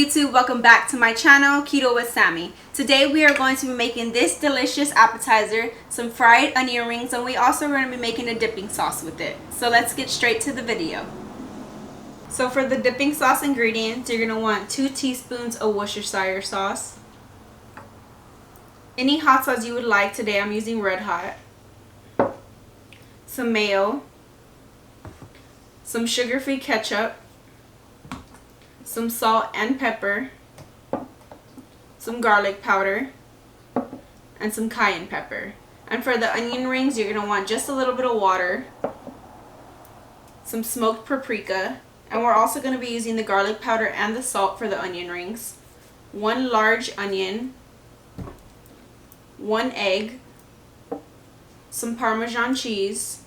YouTube? Welcome back to my channel, Keto with Sammy. Today we are going to be making this delicious appetizer, some fried onion rings, and we also are going to be making a dipping sauce with it. So let's get straight to the video. So for the dipping sauce ingredients, you're going to want 2 teaspoons of worcestershire sauce. Any hot sauce you would like. Today I'm using Red Hot. Some mayo. Some sugar-free ketchup. Some salt and pepper, some garlic powder, and some cayenne pepper. And for the onion rings, you're going to want just a little bit of water, some smoked paprika, and we're also going to be using the garlic powder and the salt for the onion rings, 1 large onion, 1 egg, some Parmesan cheese,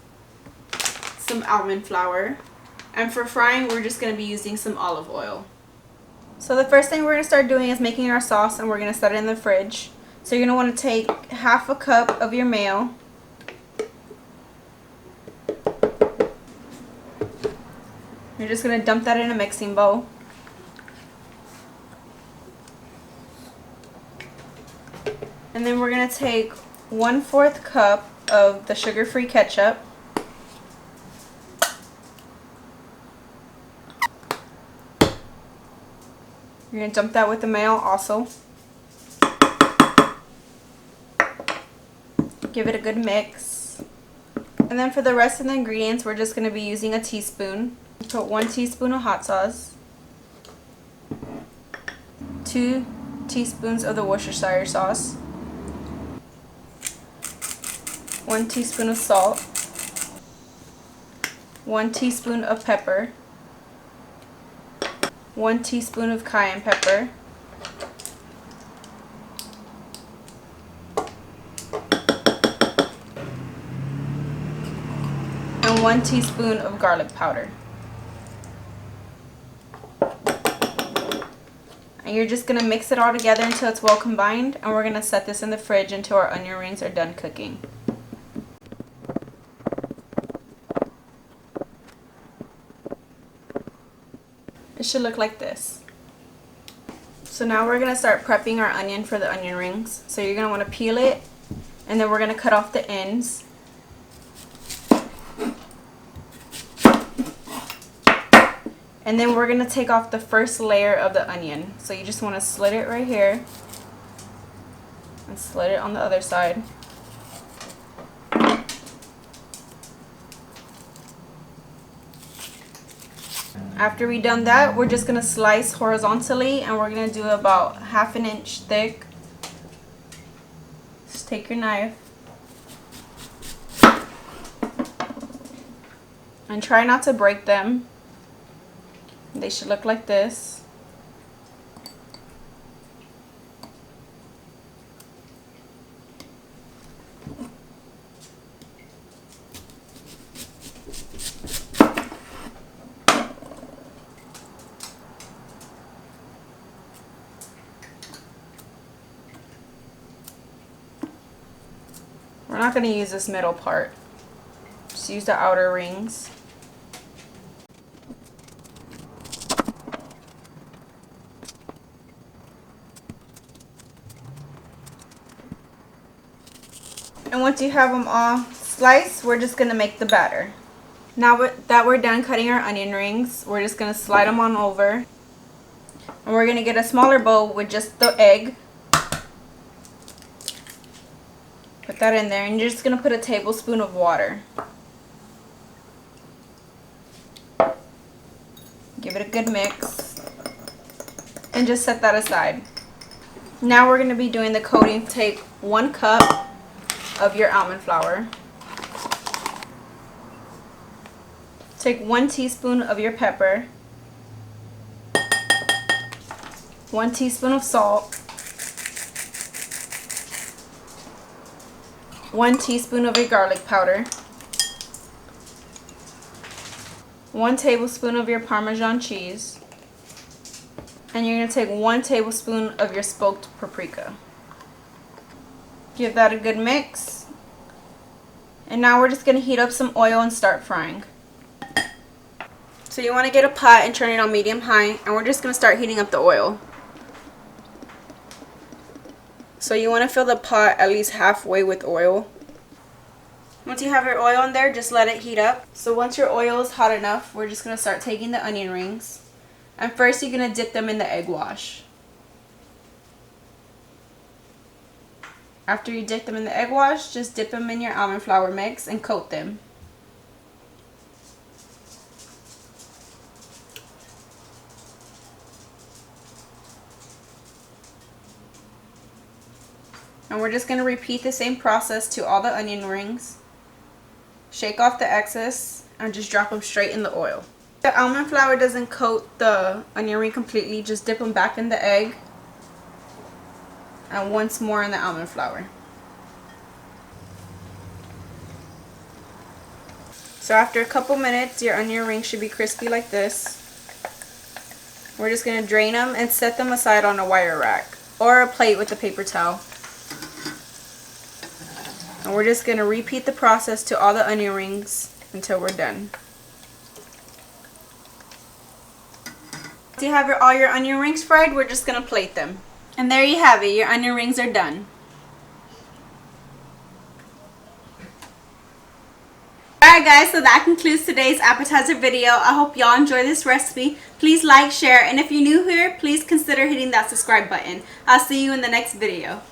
some almond flour, and for frying, we're just going to be using some olive oil. So the first thing we're going to start doing is making our sauce, and we're going to set it in the fridge. So you're going to want to take half a cup of your mayo. You're just going to dump that in a mixing bowl. And then we're going to take 1/4 cup of the sugar-free ketchup. You're going to dump that with the mayo also. Give it a good mix. And then for the rest of the ingredients, we're just going to be using a teaspoon. Put 1 teaspoon of hot sauce. 2 teaspoons of the Worcestershire sauce. 1 teaspoon of salt. 1 teaspoon of pepper. 1 teaspoon of cayenne pepper, and 1 teaspoon of garlic powder. And you're just going to mix it all together until it's well combined, and we're going to set this in the fridge until our onion rings are done cooking. It should look like this. So now we're going to start prepping our onion for the onion rings. So you're going to want to peel it, and then we're going to cut off the ends. And then we're going to take off the first layer of the onion. So you just want to slit it right here and slit it on the other side. After we've done that, we're just going to slice horizontally, and we're going to do about 1/2 inch thick. Just take your knife and try not to break them. They should look like this. We're not going to use this middle part. Just use the outer rings. And once you have them all sliced, we're just going to make the batter. Now that we're done cutting our onion rings, we're just going to slide them on over. And we're going to get a smaller bowl with just the egg. Put that in there, and you're just going to put a tablespoon of water. Give it a good mix, and just set that aside. Now we're going to be doing the coating. Take 1 cup of your almond flour. Take 1 teaspoon of your pepper. 1 teaspoon of salt. 1 teaspoon of your garlic powder, 1 tablespoon of your Parmesan cheese, and you're going to take 1 tablespoon of your smoked paprika. Give that a good mix, and now we're just going to heat up some oil and start frying. So you want to get a pot and turn it on medium high, and we're just going to start heating up the oil. So you want to fill the pot at least halfway with oil. Once you have your oil in there, just let it heat up. So once your oil is hot enough, we're just going to start taking the onion rings. And first you're going to dip them in the egg wash. After you dip them in the egg wash, just dip them in your almond flour mix and coat them. And we're just going to repeat the same process to all the onion rings. Shake off the excess and just drop them straight in the oil. If the almond flour doesn't coat the onion ring completely, just dip them back in the egg and once more in the almond flour. So after a couple minutes, your onion rings should be crispy like this. We're just going to drain them and set them aside on a wire rack or a plate with a paper towel. And we're just going to repeat the process to all the onion rings until we're done. Once you have all your onion rings fried, we're just going to plate them. And there you have it, your onion rings are done. Alright guys, so that concludes today's appetizer video. I hope y'all enjoy this recipe. Please like, share, and if you're new here, please consider hitting that subscribe button. I'll see you in the next video.